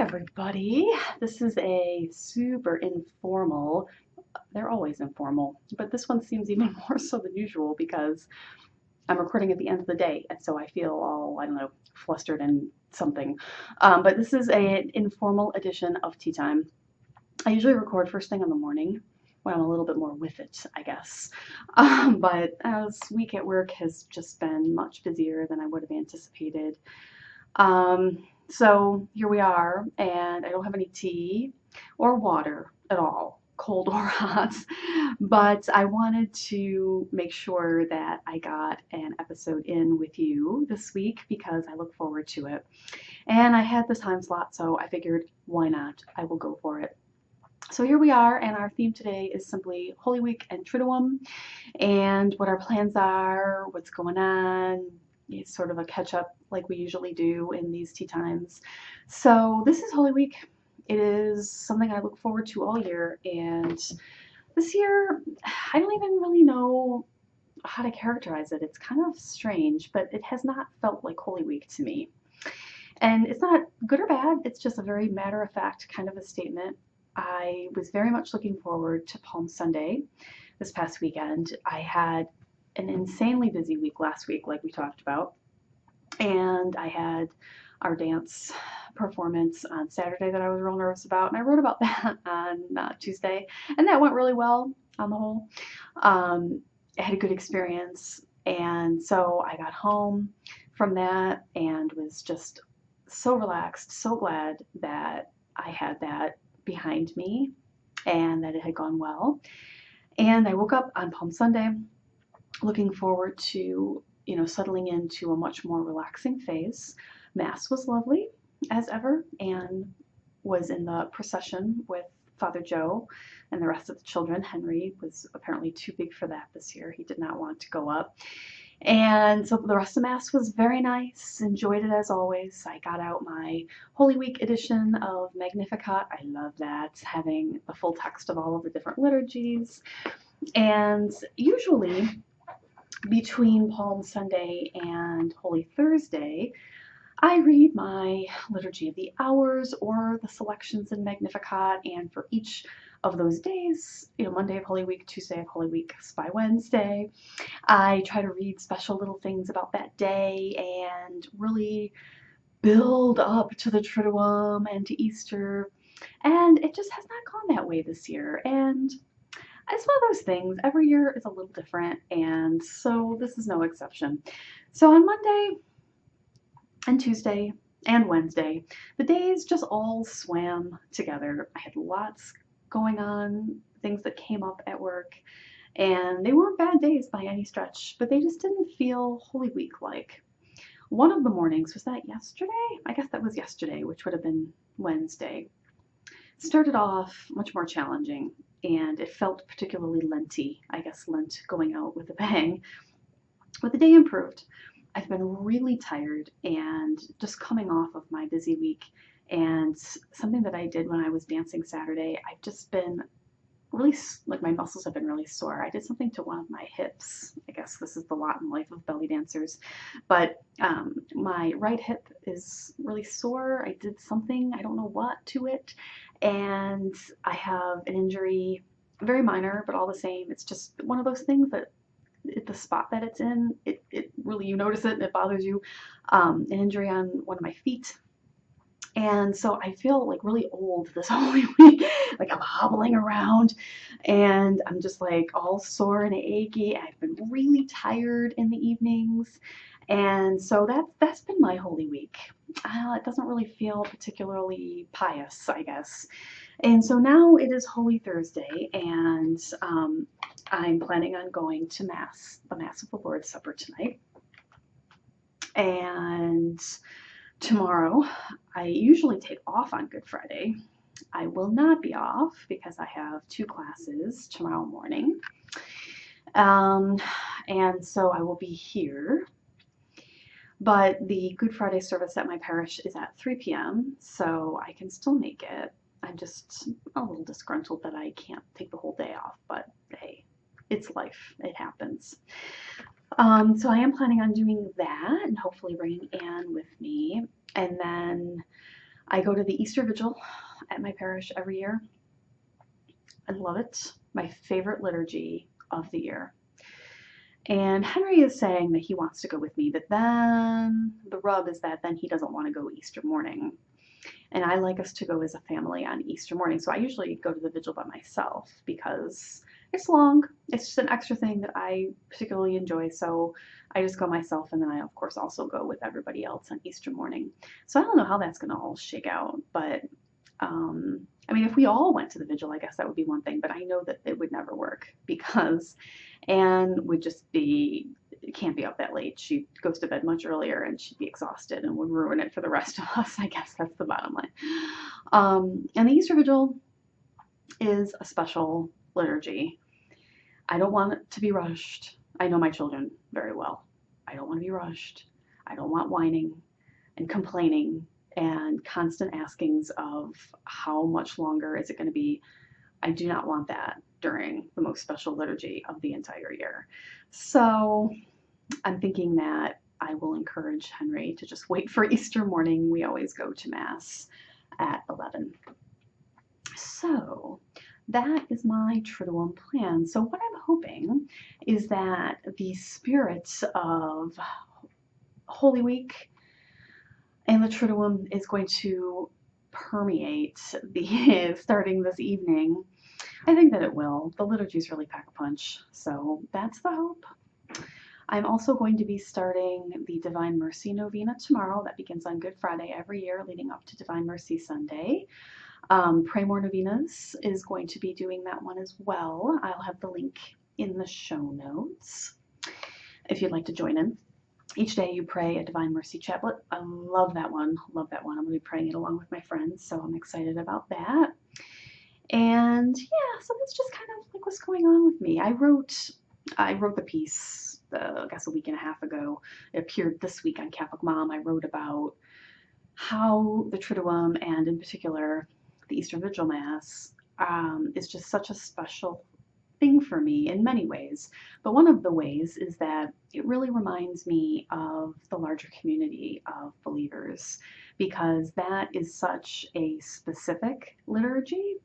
everybody. This is a super informal, they're always informal, but this one seems even more so than usual because I'm recording at the end of the day, and so I feel all, I don't know, flustered and something. But this is an informal edition of Tea Time. I usually record first thing in the morning when I'm a little bit more with it, I guess. But as week at work has just been much busier than I would have anticipated. So here we are, and I don't have any tea or water at all, cold or hot, but I wanted to make sure that I got an episode in with you this week because I look forward to it. And I had this time slot, so I figured, why not? I will go for it. So here we are, and our theme today is simply Holy Week and Triduum, and what our plans are, what's going on. It's sort of a catch up like we usually do in these tea times. So this is Holy Week. It is something I look forward to all year, and this year I don't even really know how to characterize it. It's kind of strange, but it has not felt like Holy Week to me. And it's not good or bad, it's just a very matter of fact kind of a statement. I was very much looking forward to Palm Sunday this past weekend. I had an insanely busy week last week, like we talked about, and I had our dance performance on Saturday that I was real nervous about, and I wrote about that on Tuesday, and that went really well on the whole. I had a good experience, and so I got home from that and was just so relaxed, so glad that I had that behind me and that it had gone well. And I woke up on Palm Sunday looking forward to, settling into a much more relaxing phase. Mass was lovely as ever and was in the procession with Father Joe and the rest of the children. Henry was apparently too big for that this year. He did not want to go up. And so the rest of Mass was very nice. Enjoyed it as always. I got out my Holy Week edition of Magnificat. I love that, having the full text of all of the different liturgies. And usually between Palm Sunday and Holy Thursday, I read my Liturgy of the Hours or the selections in Magnificat, and for each of those days, Monday of Holy Week, Tuesday of Holy Week, by Wednesday, I try to read special little things about that day and really build up to the Triduum and to Easter. And it just has not gone that way this year. And it's one of those things. Every year is a little different, and so this is no exception. So on Monday and Tuesday and Wednesday, the days just all swam together. I had lots going on, things that came up at work, and they weren't bad days by any stretch, but they just didn't feel Holy Week like. One of the mornings, was that yesterday? I guess that was yesterday, which would have been Wednesday. Started off much more challenging, and it felt particularly Lenty. I guess Lent going out with a bang. But the day improved. I've been really tired and just coming off of my busy week, and something that I did when I was dancing Saturday, I've just been really, like, my muscles have been really sore. I did something to one of my hips. I guess this is the lot in life of belly dancers, but my right hip is really sore. I did something, I don't know what, to it, and I have an injury, very minor, but all the same, it's just one of those things that the spot that it's in, it really, you notice it and it bothers you. An injury on one of my feet. And so I feel like really old this Holy Week. Like I'm hobbling around and I'm just like all sore and achy. I've been really tired in the evenings. And so that's been my Holy Week. It doesn't really feel particularly pious, I guess. And so now it is Holy Thursday, and I'm planning on going to Mass, the Mass of the Lord's Supper tonight. And tomorrow, I usually take off on Good Friday. I will not be off because I have 2 classes tomorrow morning. And so I will be here. But the Good Friday service at my parish is at 3 p.m., so I can still make it. I'm just a little disgruntled that I can't take the whole day off, but hey, it's life. It happens. So I am planning on doing that and hopefully bringing Anne with me. And then I go to the Easter Vigil at my parish every year. I love it. My favorite liturgy of the year. And Henry is saying that he wants to go with me, but then the rub is that then he doesn't want to go Easter morning. And I like us to go as a family on Easter morning. So I usually go to the vigil by myself because it's long. It's just an extra thing that I particularly enjoy. So I just go myself, and then I, of course, also go with everybody else on Easter morning. So I don't know how that's going to all shake out. But I mean, if we all went to the vigil, I guess that would be one thing. But I know that it would never work because Anne would just be can't be up that late. She goes to bed much earlier and she'd be exhausted and would ruin it for the rest of us. I guess that's the bottom line. And the Easter Vigil is a special liturgy. I don't want it to be rushed. I know my children very well. I don't want to be rushed. I don't want whining and complaining and constant askings of how much longer is it going to be. I do not want that during the most special liturgy of the entire year. So I'm thinking that I will encourage Henry to just wait for Easter morning. We always go to Mass at 11. So that is my Triduum plan. So what I'm hoping is that the spirit of Holy Week and the Triduum is going to permeate the starting this evening. I think that it will. The liturgies really pack a punch, so that's the hope. I'm also going to be starting the Divine Mercy Novena tomorrow. That begins on Good Friday every year leading up to Divine Mercy Sunday. Pray More Novenas is going to be doing that one as well. I'll have the link in the show notes if you'd like to join in. Each day you pray a Divine Mercy Chaplet. I love that one. Love that one. I'm going to be praying it along with my friends, so I'm excited about that. And yeah, so that's just kind of like what's going on with me. I wrote the piece, I guess a week and a half ago. It appeared this week on Catholic Mom. I wrote about how the Triduum, and in particular the Easter Vigil Mass, is just such a special thing for me in many ways. But one of the ways is that it really reminds me of the larger community of believers, because that is such a specific liturgy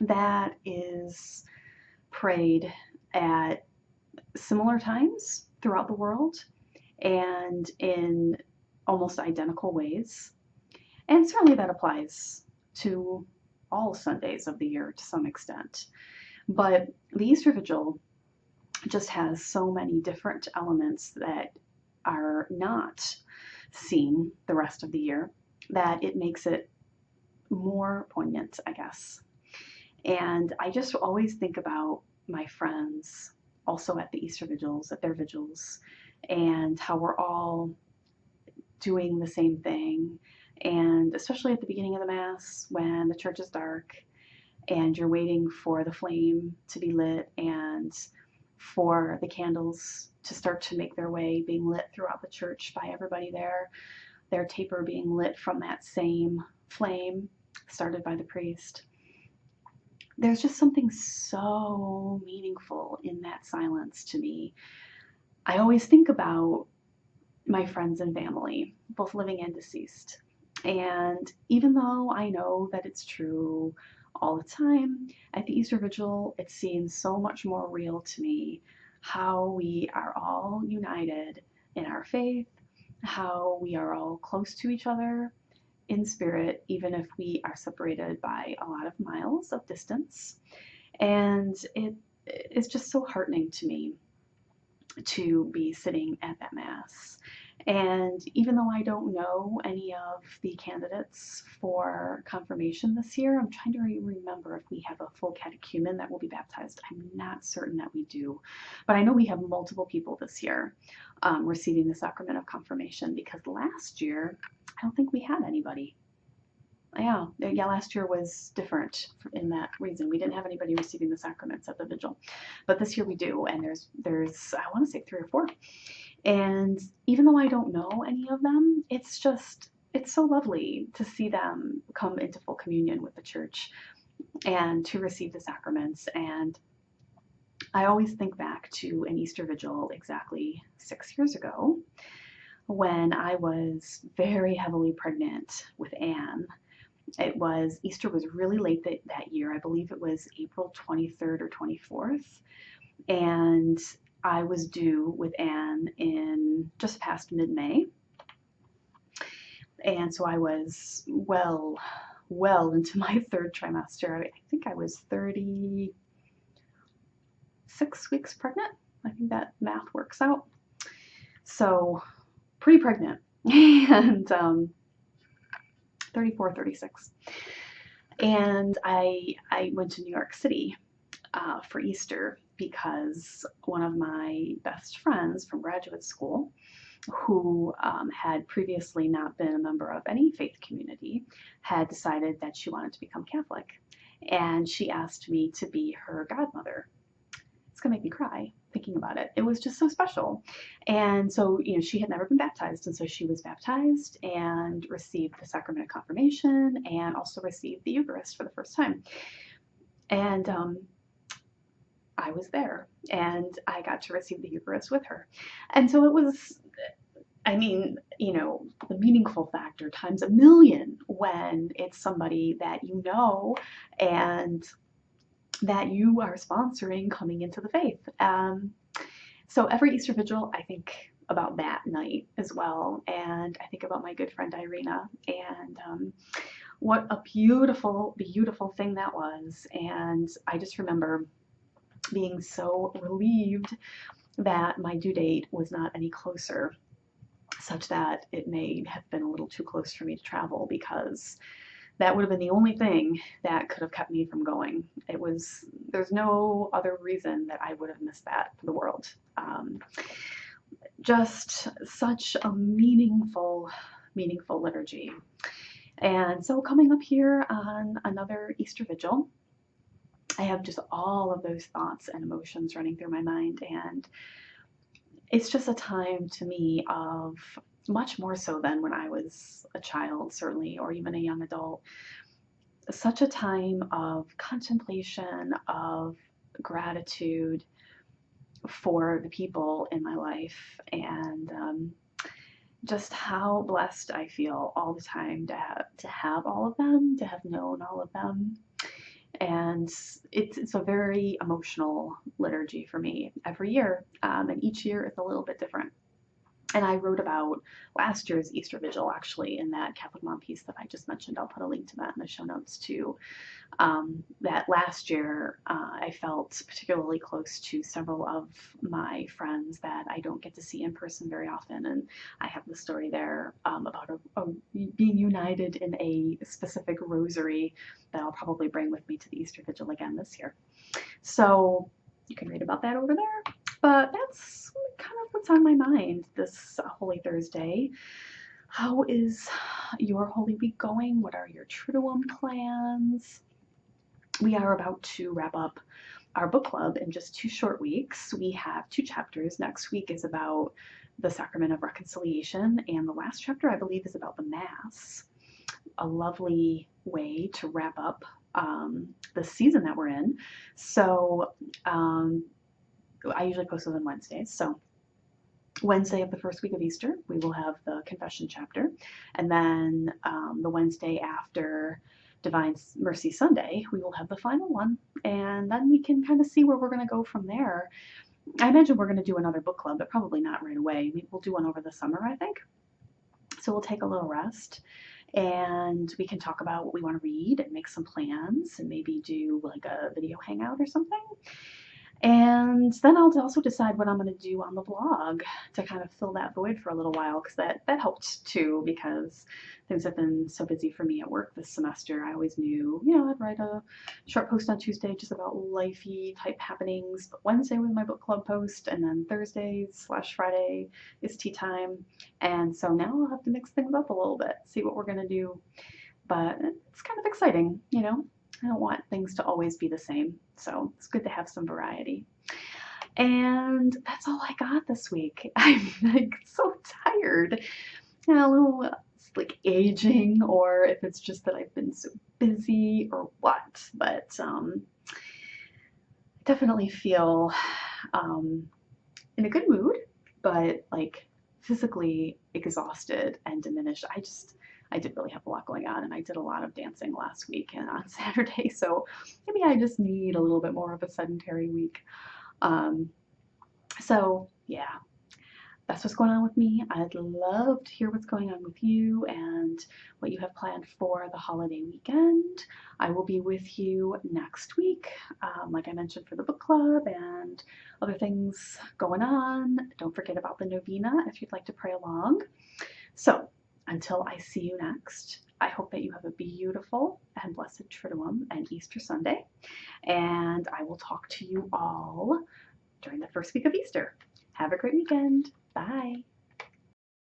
that is prayed at similar times throughout the world and in almost identical ways. And certainly that applies to all Sundays of the year to some extent. But the Easter Vigil just has so many different elements that are not seen the rest of the year that it makes it more poignant, I guess. And I just always think about my friends also at the Easter Vigils, at their vigils, and how we're all doing the same thing. And especially at the beginning of the Mass when the church is dark and you're waiting for the flame to be lit and for the candles to start to make their way, being lit throughout the church by everybody there, their taper being lit from that same flame started by the priest. There's just something so meaningful in that silence to me. I always think about my friends and family, both living and deceased. And even though I know that it's true all the time, at the Easter Vigil, it seems so much more real to me how we are all united in our faith, how we are all close to each other in spirit, even if we are separated by a lot of miles of distance. And it is just so heartening to me to be sitting at that Mass. And even though I don't know any of the candidates for confirmation this year, I'm trying to remember if we have a full catechumen that will be baptized. I'm not certain that we do, but I know we have multiple people this year receiving the sacrament of confirmation, because last year, I don't think we had anybody. Yeah, last year was different in that reason. We didn't have anybody receiving the sacraments at the vigil, but this year we do, and there's I want to say 3 or 4. And even though I don't know any of them, it's so lovely to see them come into full communion with the church and to receive the sacraments. And I always think back to an Easter Vigil exactly 6 years ago when I was very heavily pregnant with Anne. Easter was really late that year. I believe it was April 23rd or 24th. And I was due with Anne in just past mid-May. And so I was well into my third trimester. I think I was 36 weeks pregnant. I think that math works out. So pretty pregnant. And 34, 36. And I went to New York City for Easter because one of my best friends from graduate school, who had previously not been a member of any faith community, had decided that she wanted to become Catholic. And she asked me to be her godmother. It's going to make me cry thinking about it. It was just so special. And so, she had never been baptized. And so she was baptized and received the sacrament of confirmation and also received the Eucharist for the first time. And I was there and I got to receive the Eucharist with her. And so it was, the meaningful factor times a million when it's somebody that you know and that you are sponsoring coming into the faith. So every Easter Vigil, I think about that night as well. And I think about my good friend Irina and what a beautiful, beautiful thing that was. And I just remember being so relieved that my due date was not any closer, such that it may have been a little too close for me to travel, because that would have been the only thing that could have kept me from going. There's no other reason that I would have missed that for the world. Just such a meaningful liturgy. And so coming up here on another Easter Vigil, I have just all of those thoughts and emotions running through my mind. And it's just a time to me of, much more so than when I was a child, certainly, or even a young adult, such a time of contemplation, of gratitude for the people in my life, and just how blessed I feel all the time to have all of them, to have known all of them. And it's a very emotional liturgy for me every year, and each year it's a little bit different. And I wrote about last year's Easter Vigil, actually, in that Catholic Mom piece that I just mentioned. I'll put a link to that in the show notes, too. That last year, I felt particularly close to several of my friends that I don't get to see in person very often. And I have the story there about being united in a specific rosary that I'll probably bring with me to the Easter Vigil again this year. So you can read about that over there. But that's kind of what's on my mind this Holy Thursday. How is your Holy Week going? What are your Triduum plans? We are about to wrap up our book club in just 2 short weeks. We have 2 chapters. Next week is about the Sacrament of Reconciliation, and the last chapter, I believe, is about the Mass. A lovely way to wrap up the season that we're in. So I usually post those on Wednesdays. So Wednesday of the first week of Easter, we will have the Confession chapter. And then the Wednesday after Divine Mercy Sunday, we will have the final one. And then we can kind of see where we're going to go from there. I imagine we're going to do another book club, but probably not right away. We'll do one over the summer, I think. So we'll take a little rest. And we can talk about what we want to read and make some plans and maybe do like a video hangout or something. And then I'll also decide what I'm going to do on the blog to kind of fill that void for a little while, because that helped too, because things have been so busy for me at work this semester. I always knew, I'd write a short post on Tuesday just about lifey type happenings, but Wednesday was my book club post, and then Thursday/Friday is tea time. And so now I'll have to mix things up a little bit, see what we're going to do. But it's kind of exciting, I don't want things to always be the same, so it's good to have some variety. And that's all I got this week. I'm so tired. A little aging, or if it's just that I've been so busy or what, but definitely feel in a good mood, but physically exhausted and diminished. I did really have a lot going on, and I did a lot of dancing last week and on Saturday, so maybe I just need a little bit more of a sedentary week. Um, so yeah, that's what's going on with me. I'd love to hear what's going on with you and what you have planned for the holiday weekend. I will be with you next week, like I mentioned, for the book club and other things going on. Don't forget about the novena if you'd like to pray along. So until I see you next, I hope that you have a beautiful and blessed Triduum and Easter Sunday. And I will talk to you all during the first week of Easter. Have a great weekend. Bye.